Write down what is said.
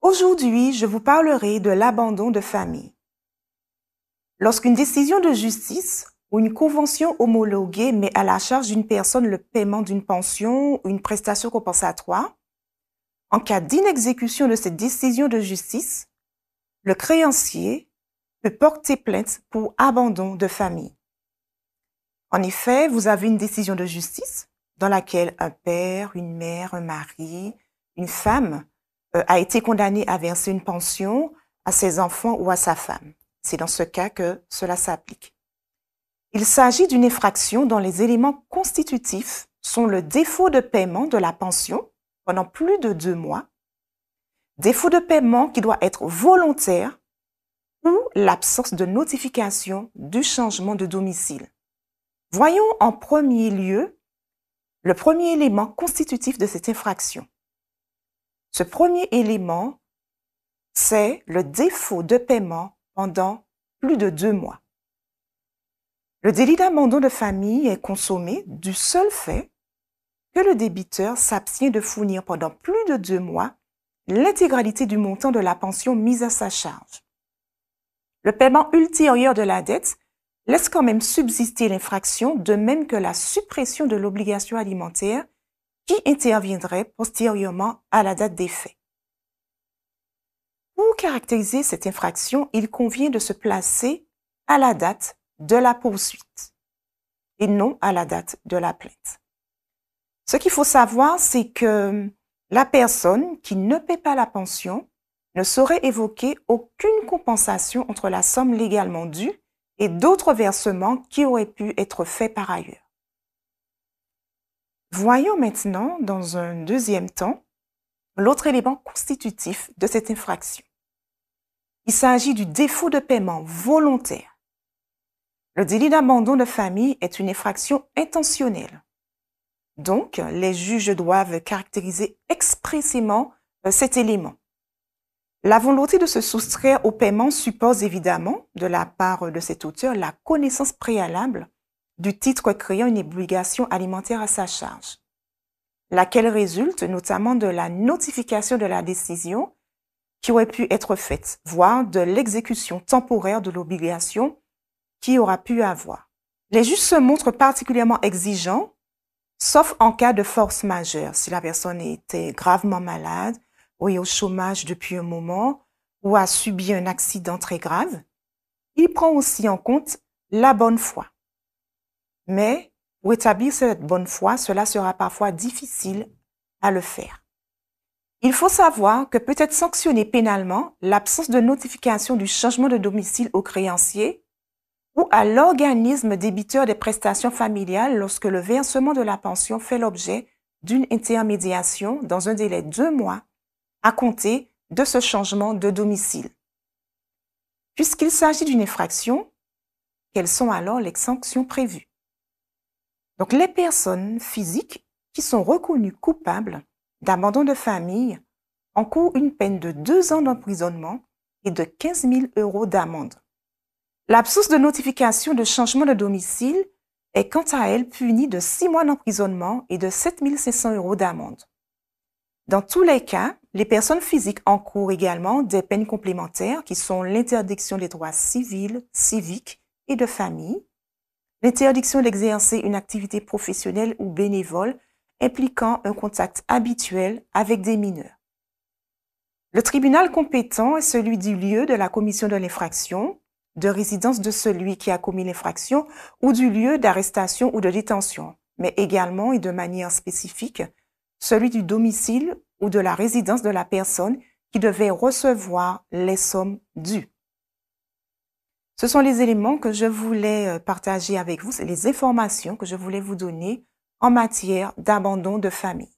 Aujourd'hui, je vous parlerai de l'abandon de famille. Lorsqu'une décision de justice ou une convention homologuée met à la charge d'une personne le paiement d'une pension ou une prestation compensatoire, en cas d'inexécution de cette décision de justice, le créancier peut porter plainte pour abandon de famille. En effet, vous avez une décision de justice dans laquelle un père, une mère, un mari, une femme a été condamné à verser une pension à ses enfants ou à sa femme. C'est dans ce cas que cela s'applique. Il s'agit d'une infraction dont les éléments constitutifs sont le défaut de paiement de la pension pendant plus de 2 mois, défaut de paiement qui doit être volontaire ou l'absence de notification du changement de domicile. Voyons en premier lieu le premier élément constitutif de cette infraction. Ce premier élément, c'est le défaut de paiement pendant plus de 2 mois. Le délit d'abandon de famille est consommé du seul fait que le débiteur s'abstient de fournir pendant plus de 2 mois l'intégralité du montant de la pension mise à sa charge. Le paiement ultérieur de la dette laisse quand même subsister l'infraction, de même que la suppression de l'obligation alimentaire qui interviendrait postérieurement à la date des faits. Pour caractériser cette infraction, il convient de se placer à la date de la poursuite et non à la date de la plainte. Ce qu'il faut savoir, c'est que la personne qui ne paie pas la pension ne saurait évoquer aucune compensation entre la somme légalement due et d'autres versements qui auraient pu être faits par ailleurs. Voyons maintenant, dans un deuxième temps, l'autre élément constitutif de cette infraction. Il s'agit du défaut de paiement volontaire. Le délit d'abandon de famille est une infraction intentionnelle. Donc, les juges doivent caractériser expressément cet élément. La volonté de se soustraire au paiement suppose évidemment, de la part de cet auteur, la connaissance préalable du titre créant une obligation alimentaire à sa charge, laquelle résulte notamment de la notification de la décision qui aurait pu être faite, voire de l'exécution temporaire de l'obligation qui aura pu avoir. Les juges se montrent particulièrement exigeants, sauf en cas de force majeure, si la personne était gravement malade, ou est au chômage depuis un moment, ou a subi un accident très grave. Il prend aussi en compte la bonne foi. Mais pour établir cette bonne foi, cela sera parfois difficile à le faire. Il faut savoir que peut être sanctionné pénalement l'absence de notification du changement de domicile au créancier ou à l'organisme débiteur des prestations familiales lorsque le versement de la pension fait l'objet d'une intermédiation dans un délai de 2 mois à compter de ce changement de domicile. Puisqu'il s'agit d'une infraction, quelles sont alors les sanctions prévues? Donc, les personnes physiques qui sont reconnues coupables d'abandon de famille encourent une peine de 2 ans d'emprisonnement et de 15 000 € d'amende. L'absence de notification de changement de domicile est quant à elle punie de 6 mois d'emprisonnement et de 7 500 € d'amende. Dans tous les cas, les personnes physiques encourent également des peines complémentaires qui sont l'interdiction des droits civils, civiques et de famille, l'interdiction d'exercer une activité professionnelle ou bénévole impliquant un contact habituel avec des mineurs. Le tribunal compétent est celui du lieu de la commission de l'infraction, de résidence de celui qui a commis l'infraction ou du lieu d'arrestation ou de détention, mais également et de manière spécifique, celui du domicile ou de la résidence de la personne qui devait recevoir les sommes dues. Ce sont les éléments que je voulais partager avec vous, c'est les informations que je voulais vous donner en matière d'abandon de famille.